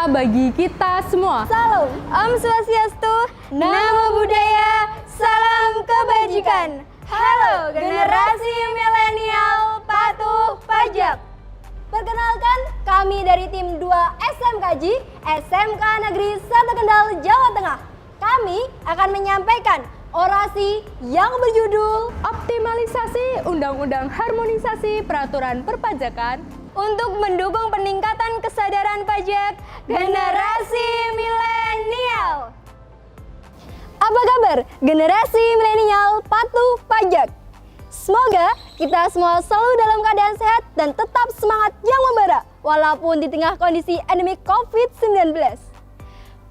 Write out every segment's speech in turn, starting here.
sejahtera bagi kita semua. Salam, Om Swastiastu, Namo Buddhaya, salam kebajikan. Halo generasi milenial patuh pajak. Perkenalkan, kami dari tim 2 SMKJ, SMK Negeri 1 Kendal, Jawa Tengah. Kami akan menyampaikan orasi yang berjudul Optimalisasi Undang-Undang Harmonisasi Peraturan Perpajakan untuk mendukung peningkatan kesadaran pajak generasi milenial. Apa kabar generasi milenial patuh pajak? Semoga kita semua selalu dalam keadaan sehat dan tetap semangat yang membara walaupun di tengah kondisi endemik COVID-19.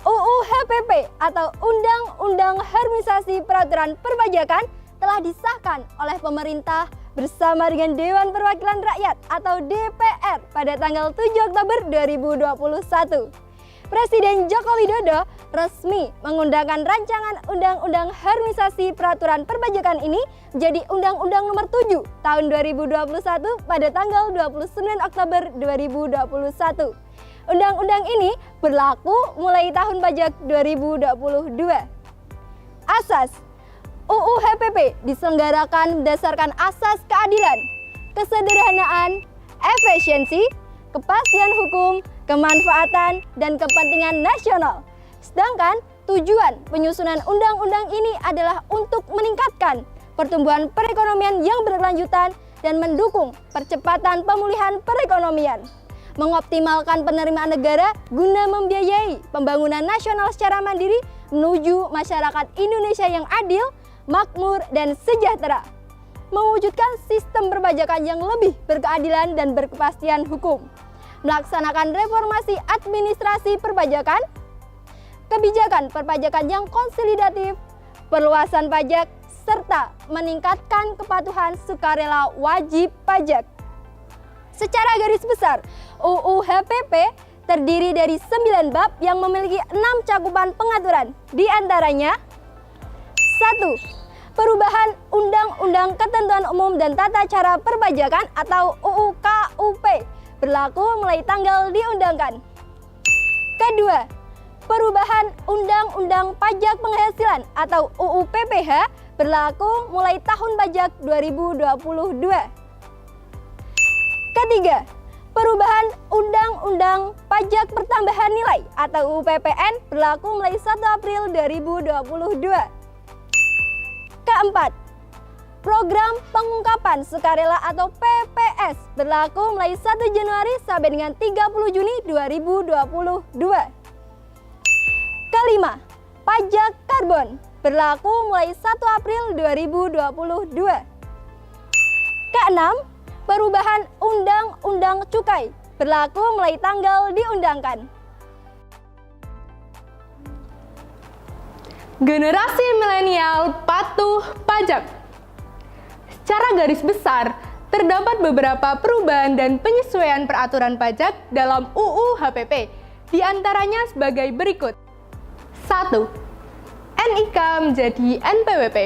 UU HPP atau Undang-Undang Harmonisasi Peraturan Perpajakan telah disahkan oleh pemerintah bersama dengan Dewan Perwakilan Rakyat atau DPR pada tanggal 7 Oktober 2021. Presiden Joko Widodo resmi mengundangkan rancangan Undang-Undang Harmonisasi Peraturan Perpajakan ini menjadi Undang-Undang Nomor 7 Tahun 2021 pada tanggal 29 Oktober 2021. Undang-undang ini berlaku mulai tahun pajak 2022. Asas UU HPP diselenggarakan berdasarkan asas keadilan, kesederhanaan, efisiensi, kepastian hukum, kemanfaatan, dan kepentingan nasional. Sedangkan tujuan penyusunan undang-undang ini adalah untuk meningkatkan pertumbuhan perekonomian yang berkelanjutan dan mendukung percepatan pemulihan perekonomian, mengoptimalkan penerimaan negara guna membiayai pembangunan nasional secara mandiri menuju masyarakat Indonesia yang adil, makmur, dan sejahtera, mewujudkan sistem perpajakan yang lebih berkeadilan dan berkepastian hukum, melaksanakan reformasi administrasi perpajakan, kebijakan perpajakan yang konsolidatif, perluasan pajak, serta meningkatkan kepatuhan sukarela wajib pajak. Secara garis besar, UU HPP terdiri dari 9 bab yang memiliki 6 cakupan pengaturan, di antaranya 1. Perubahan Undang-Undang Ketentuan Umum dan Tata Cara Perpajakan atau UU KUP berlaku mulai tanggal diundangkan. Kedua, perubahan Undang-Undang Pajak Penghasilan atau UU PPH berlaku mulai tahun pajak 2022. Ketiga, perubahan Undang-Undang Pajak Pertambahan Nilai atau UU PPN berlaku mulai 1 April 2022. Keempat, program pengungkapan sukarela atau PPS berlaku mulai 1 Januari sampai dengan 30 Juni 2022. Kelima, pajak karbon berlaku mulai 1 April 2022. Keenam, perubahan Undang-Undang Cukai berlaku mulai tanggal diundangkan. Generasi milenial patuh pajak. Secara garis besar, terdapat beberapa perubahan dan penyesuaian peraturan pajak dalam UU HPP, di antaranya sebagai berikut. 1. NIK menjadi NPWP.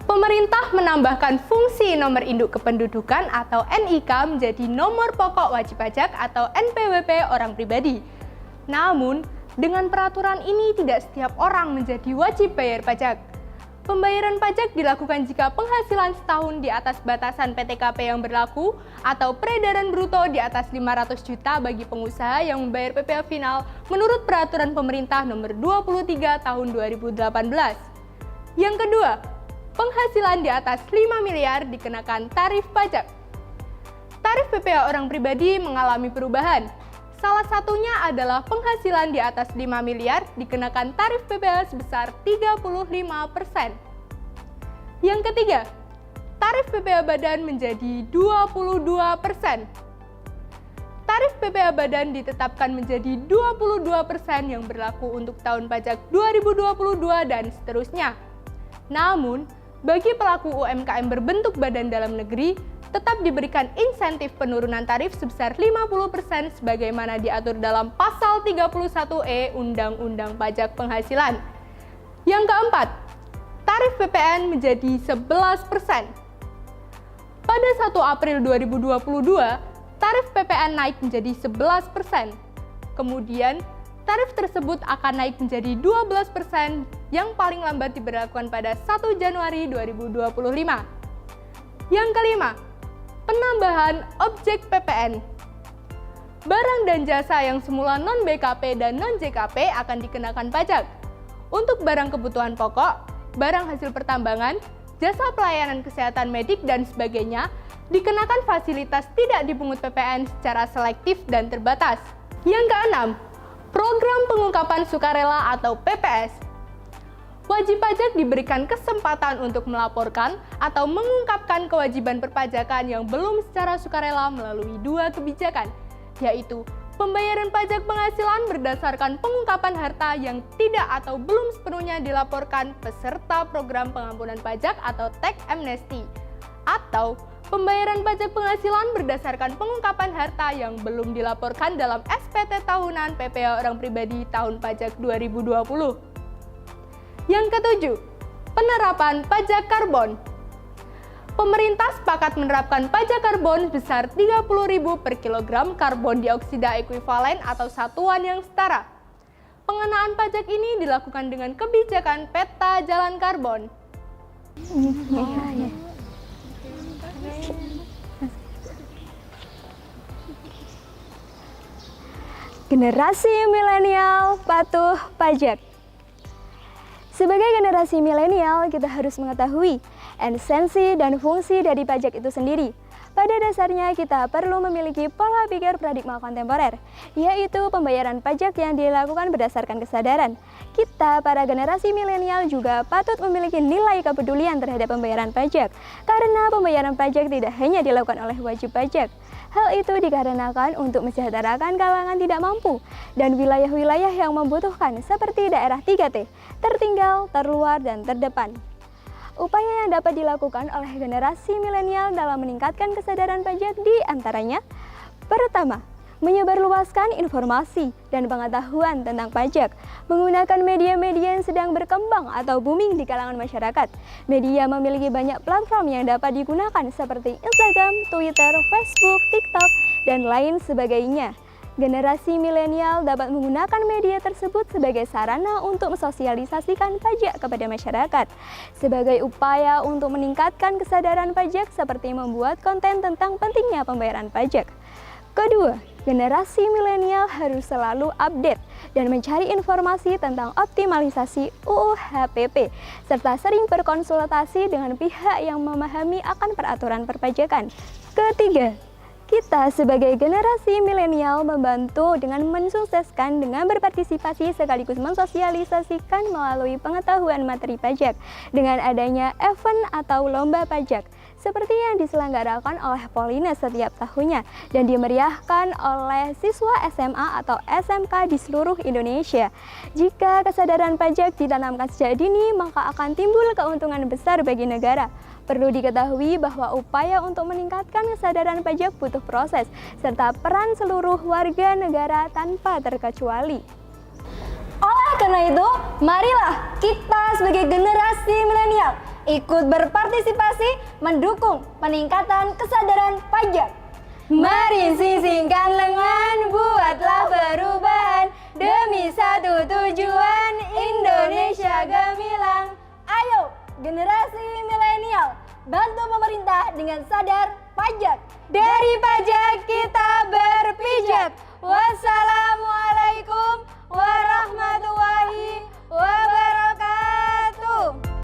Pemerintah menambahkan fungsi nomor induk kependudukan atau NIK menjadi nomor pokok wajib pajak atau NPWP orang pribadi. Namun, dengan peraturan ini tidak setiap orang menjadi wajib bayar pajak. Pembayaran pajak dilakukan jika penghasilan setahun di atas batasan PTKP yang berlaku atau peredaran bruto di atas 500 juta bagi pengusaha yang membayar PPh final menurut peraturan pemerintah nomor 23 tahun 2018. Yang kedua, penghasilan di atas 5 miliar dikenakan tarif pajak. Tarif PPh orang pribadi mengalami perubahan. Salah satunya adalah penghasilan di atas 5 miliar dikenakan tarif PPh sebesar 35%. Yang ketiga, tarif PPh badan menjadi 22%. Tarif PPh badan ditetapkan menjadi 22% yang berlaku untuk tahun pajak 2022 dan seterusnya. Namun, bagi pelaku UMKM berbentuk badan dalam negeri, tetap diberikan insentif penurunan tarif sebesar 50% sebagaimana diatur dalam Pasal 31E Undang-Undang Pajak Penghasilan. Yang keempat, tarif PPN menjadi 11%. Pada 1 April 2022, tarif PPN naik menjadi 11%. Kemudian, tarif tersebut akan naik menjadi 12% yang paling lambat diberlakukan pada 1 Januari 2025. Yang kelima, penambahan objek PPN. Barang dan jasa yang semula non-BKP dan non-JKP akan dikenakan pajak. Untuk barang kebutuhan pokok, barang hasil pertambangan, jasa pelayanan kesehatan medik, dan sebagainya, dikenakan fasilitas tidak dipungut PPN secara selektif dan terbatas. Yang keenam, program pengungkapan sukarela atau PPS. Wajib pajak diberikan kesempatan untuk melaporkan atau mengungkapkan kewajiban perpajakan yang belum secara sukarela melalui dua kebijakan, yaitu pembayaran pajak penghasilan berdasarkan pengungkapan harta yang tidak atau belum sepenuhnya dilaporkan peserta program pengampunan pajak atau tax amnesty, atau pembayaran pajak penghasilan berdasarkan pengungkapan harta yang belum dilaporkan dalam SPT tahunan PPh orang pribadi tahun pajak 2020. Yang ketujuh, penerapan pajak karbon. Pemerintah sepakat menerapkan pajak karbon sebesar Rp30.000 per kilogram karbon dioksida ekuivalen atau satuan yang setara. Pengenaan pajak ini dilakukan dengan kebijakan peta jalan karbon. Generasi milenial patuh pajak. Sebagai generasi milenial, kita harus mengetahui esensi dan fungsi dari pajak itu sendiri. Pada dasarnya, kita perlu memiliki pola pikir paradigma kontemporer, yaitu pembayaran pajak yang dilakukan berdasarkan kesadaran. Kita, para generasi milenial, juga patut memiliki nilai kepedulian terhadap pembayaran pajak, karena pembayaran pajak tidak hanya dilakukan oleh wajib pajak. Hal itu dikarenakan untuk mensejahterakan kalangan tidak mampu dan wilayah-wilayah yang membutuhkan seperti daerah 3T, tertinggal, terluar, dan terdepan. Upaya yang dapat dilakukan oleh generasi milenial dalam meningkatkan kesadaran pajak di antaranya: pertama, menyebarluaskan informasi dan pengetahuan tentang pajak menggunakan media-media yang sedang berkembang atau booming di kalangan masyarakat. Media memiliki banyak platform yang dapat digunakan seperti Instagram, Twitter, Facebook, TikTok, dan lain sebagainya. Generasi milenial dapat menggunakan media tersebut sebagai sarana untuk mensosialisasikan pajak kepada masyarakat, sebagai upaya untuk meningkatkan kesadaran pajak seperti membuat konten tentang pentingnya pembayaran pajak. Kedua, generasi milenial harus selalu update dan mencari informasi tentang optimalisasi UU HPP, serta sering berkonsultasi dengan pihak yang memahami akan peraturan perpajakan. Ketiga, kita sebagai generasi milenial membantu dengan mensukseskan dengan berpartisipasi sekaligus mensosialisasikan melalui pengetahuan materi pajak dengan adanya event atau lomba pajak seperti yang diselenggarakan oleh Polines setiap tahunnya dan dimeriahkan oleh siswa SMA atau SMK di seluruh Indonesia. Jika kesadaran pajak ditanamkan sejak dini, maka akan timbul keuntungan besar bagi negara. Perlu diketahui bahwa upaya untuk meningkatkan kesadaran pajak butuh proses, serta peran seluruh warga negara tanpa terkecuali. Oleh karena itu, marilah kita sebagai generasi milenial ikut berpartisipasi mendukung peningkatan kesadaran pajak. Mari sisingkan lengan, buatlah perubahan demi satu tujuan Indonesia gemilang. Ayo, generasi milenial, bantu pemerintah dengan sadar pajak. Dari pajak kita berpijak. Wassalamualaikum.